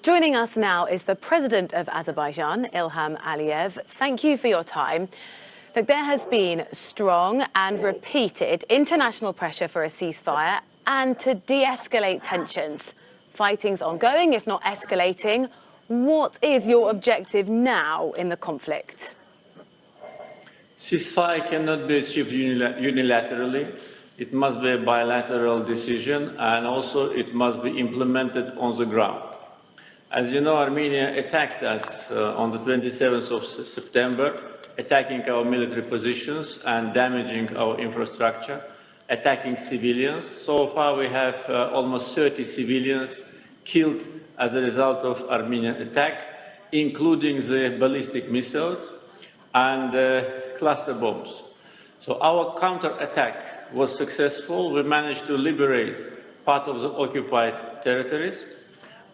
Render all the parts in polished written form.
Joining us now is the President of Azerbaijan, Ilham Aliyev. Thank you for your time. Look, there has been strong and repeated international pressure for a ceasefire and to de-escalate tensions. Fighting's ongoing, if not escalating. What is your objective now in the conflict? Ceasefire cannot be achieved unilaterally. It must be a bilateral decision, and also it must be implemented on the ground. As you know, Armenia attacked us on the 27th of September, attacking our military positions and damaging our infrastructure, attacking civilians. So far, we have almost 30 civilians killed as a result of Armenian attack, including the ballistic missiles and cluster bombs. So our counterattack was successful. We managed to liberate part of the occupied territories.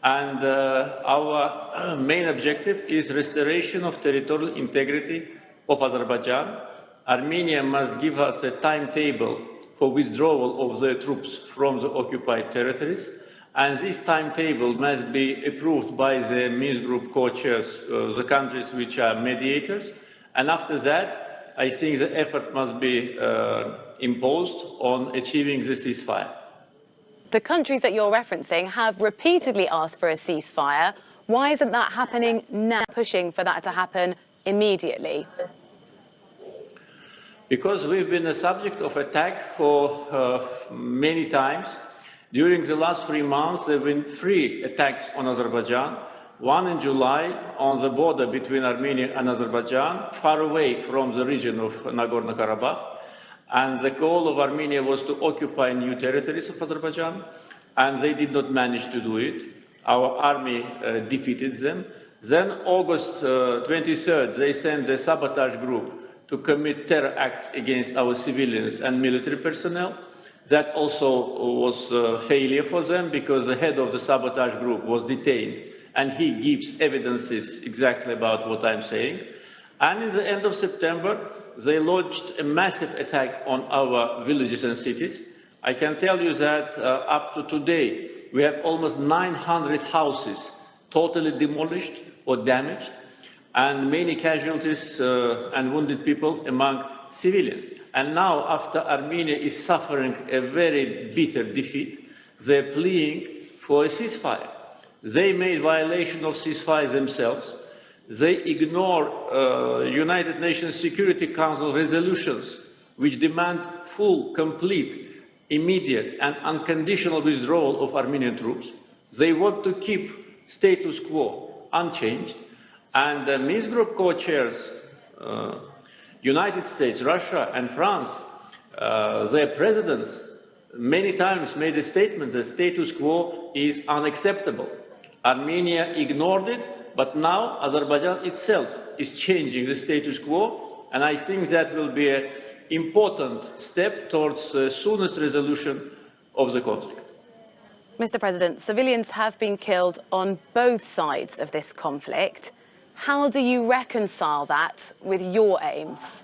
And our main objective is restoration of territorial integrity of Azerbaijan. Armenia must give us a timetable for withdrawal of the troops from the occupied territories. And this timetable must be approved by the Minsk Group co-chairs, the countries which are mediators. And after that, I think the effort must be imposed on achieving the ceasefire. The countries that you're referencing have repeatedly asked for a ceasefire. Why isn't that happening now, pushing for that to happen immediately? Because we've been a subject of attack for many times. During the last 3 months, there have been 3 attacks on Azerbaijan. One in July on the border between Armenia and Azerbaijan, far away from the region of Nagorno-Karabakh. And the goal of Armenia was to occupy new territories of Azerbaijan, and they did not manage to do it. Our army defeated them. Then, August 23rd, they sent a sabotage group to commit terror acts against our civilians and military personnel. That also was a failure for them because the head of the sabotage group was detained, and he gives evidences exactly about what I'm saying. And in the end of September, they launched a massive attack on our villages and cities. I can tell you that up to today, we have almost 900 houses totally demolished or damaged, and many casualties and wounded people among civilians. And now, after Armenia is suffering a very bitter defeat, they're pleading for a ceasefire. They made violation of ceasefire themselves. They ignore United Nations Security Council resolutions which demand full, complete, immediate and unconditional withdrawal of Armenian troops. They want to keep status quo unchanged. And the Minsk Group co-chairs, United States, Russia and France, their presidents many times made a statement that status quo is unacceptable. Armenia ignored it. But now Azerbaijan itself is changing the status quo, and I think that will be an important step towards the soonest resolution of the conflict. Mr. President, civilians have been killed on both sides of this conflict. How do you reconcile that with your aims?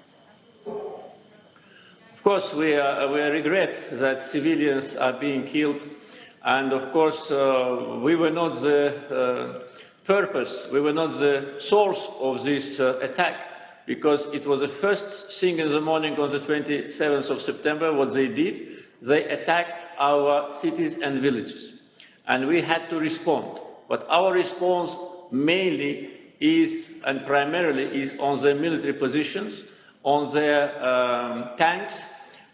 Of course, we regret that civilians are being killed, and of course, we were not the purpose, we were not the source of this attack, because it was the first thing in the morning on the 27th of September, what they did. They attacked our cities and villages, and we had to respond. But our response mainly is, and primarily, is on their military positions, on their tanks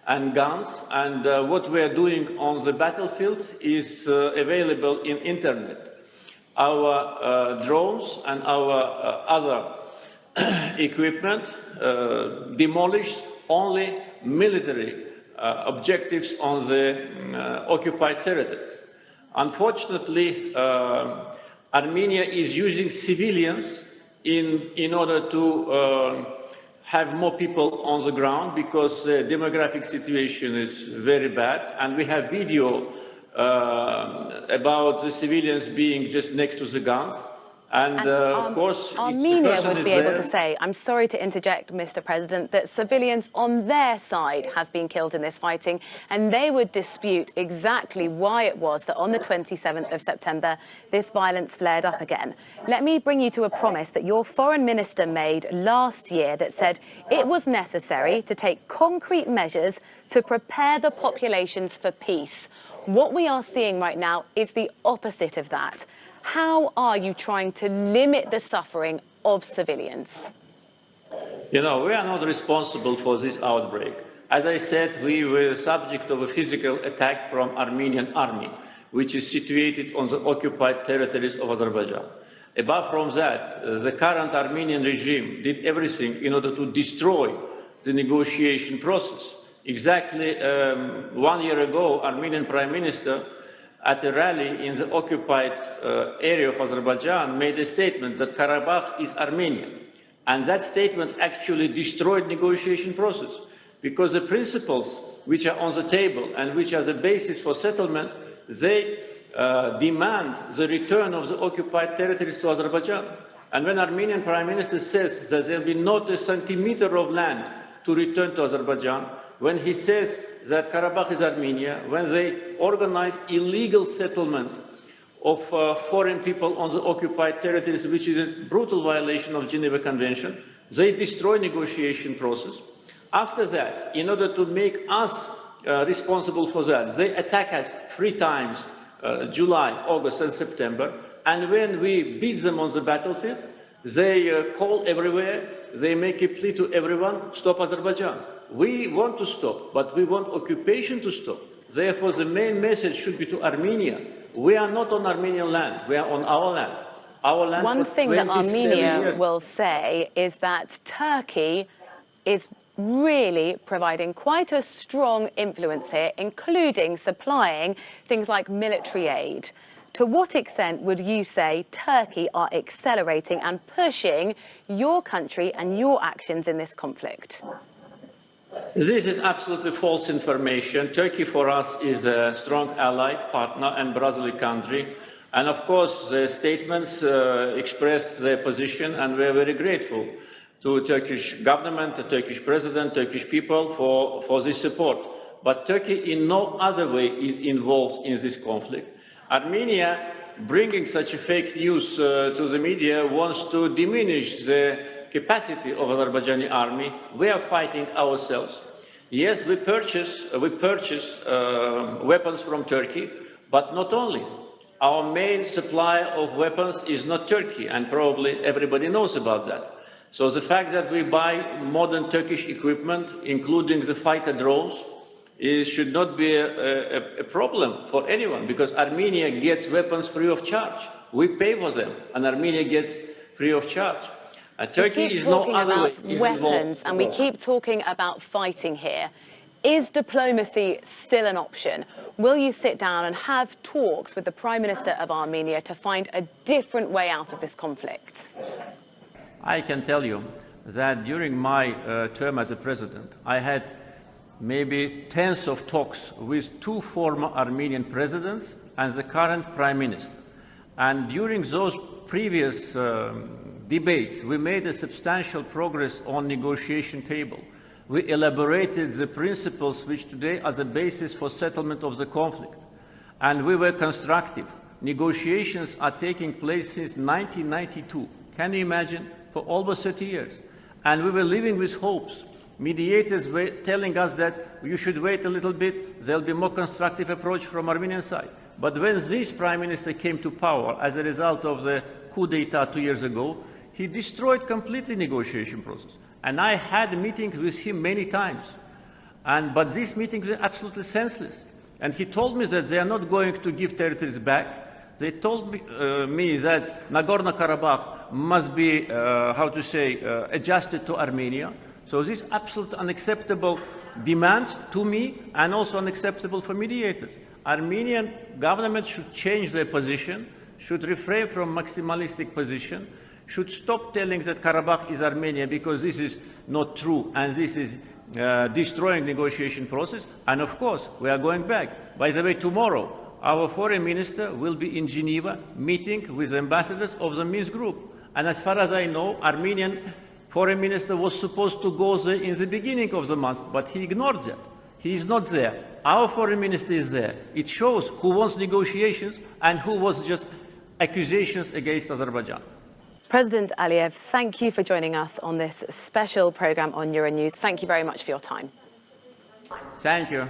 and guns, and what we are doing on the battlefield is available in internet. Our drones and our other equipment demolished only military objectives on the occupied territories. Unfortunately, Armenia is using civilians in order to have more people on the ground because the demographic situation is very bad, and we have video about the civilians being just next to the guns, And of course, Armenia would be able to say, I'm sorry to interject, Mr. President, that civilians on their side have been killed in this fighting, and they would dispute exactly why it was that on the 27th of September, this violence flared up again. Let me bring you to a promise that your foreign minister made last year that said it was necessary to take concrete measures to prepare the populations for peace. What we are seeing right now is the opposite of that. How are you trying to limit the suffering of civilians? You know, we are not responsible for this outbreak. As I said, we were subject of a physical attack from Armenian army, which is situated on the occupied territories of Azerbaijan. Apart from that, the current Armenian regime did everything in order to destroy the negotiation process. Exactly 1 year ago, Armenian Prime Minister at a rally in the occupied area of Azerbaijan made a statement that Karabakh is Armenian. And that statement actually destroyed negotiation process, because the principles which are on the table and which are the basis for settlement, they demand the return of the occupied territories to Azerbaijan. And when Armenian Prime Minister says that there will be not a centimeter of land to return to Azerbaijan, when he says that Karabakh is Armenia, when they organize illegal settlement of foreign people on the occupied territories, which is a brutal violation of Geneva Convention, they destroy negotiation process. After that, in order to make us responsible for that, they attack us 3 times, July, August, and September. And when we beat them on the battlefield, they call everywhere, they make a plea to everyone, stop Azerbaijan. We want to stop, but we want occupation to stop. Therefore, the main message should be to Armenia. We are not on Armenian land, we are on our land. Our land. One thing that Armenia will say is that Turkey is really providing quite a strong influence here, including supplying things like military aid. To what extent would you say Turkey are accelerating and pushing your country and your actions in this conflict? This is absolutely false information. Turkey for us is a strong ally, partner and brotherly country. And of course, the statements express their position, and we are very grateful to the Turkish government, the Turkish president, Turkish people for this support. But Turkey in no other way is involved in this conflict. Armenia, bringing such a fake news to the media, wants to diminish the capacity of Azerbaijani army. We are fighting ourselves. Yes, we purchase weapons from Turkey, but not only. Our main supply of weapons is not Turkey, and probably everybody knows about that. So the fact that we buy modern Turkish equipment, including the fighter drones, should not be a problem for anyone, because Armenia gets weapons free of charge. We pay for them, and Armenia gets free of charge. Turkey is no other way is weapons, and we keep talking about fighting here. Is diplomacy still an option? Will you sit down and have talks with the Prime Minister of Armenia to find a different way out of this conflict? I can tell you that during my term as a president, I had maybe tens of talks with 2 former Armenian presidents and the current Prime Minister. And during those previous debates, we made a substantial progress on negotiation table. We elaborated the principles which today are the basis for settlement of the conflict. And we were constructive. Negotiations are taking place since 1992. Can you imagine? For almost 30 years. And we were living with hopes. Mediators were telling us that you should wait a little bit, there'll be more constructive approach from Armenian side. But when this Prime Minister came to power as a result of the coup d'etat 2 years ago, he destroyed completely negotiation process. And I had meetings with him many times. But these meetings were absolutely senseless. And he told me that they are not going to give territories back. They told me that Nagorno-Karabakh must be, adjusted to Armenia. So this is absolutely unacceptable demands to me, and also unacceptable for mediators. Armenian government should change their position, should refrain from maximalistic position, should stop telling that Karabakh is Armenia, because this is not true, and this is destroying negotiation process. And of course, we are going back. By the way, tomorrow our foreign minister will be in Geneva meeting with ambassadors of the Minsk group. And as far as I know, Armenian foreign minister was supposed to go there in the beginning of the month, but he ignored that. He is not there. Our foreign minister is there. It shows who wants negotiations and who was just accusations against Azerbaijan. President Aliyev, thank you for joining us on this special programme on EuroNews. Thank you very much for your time. Thank you.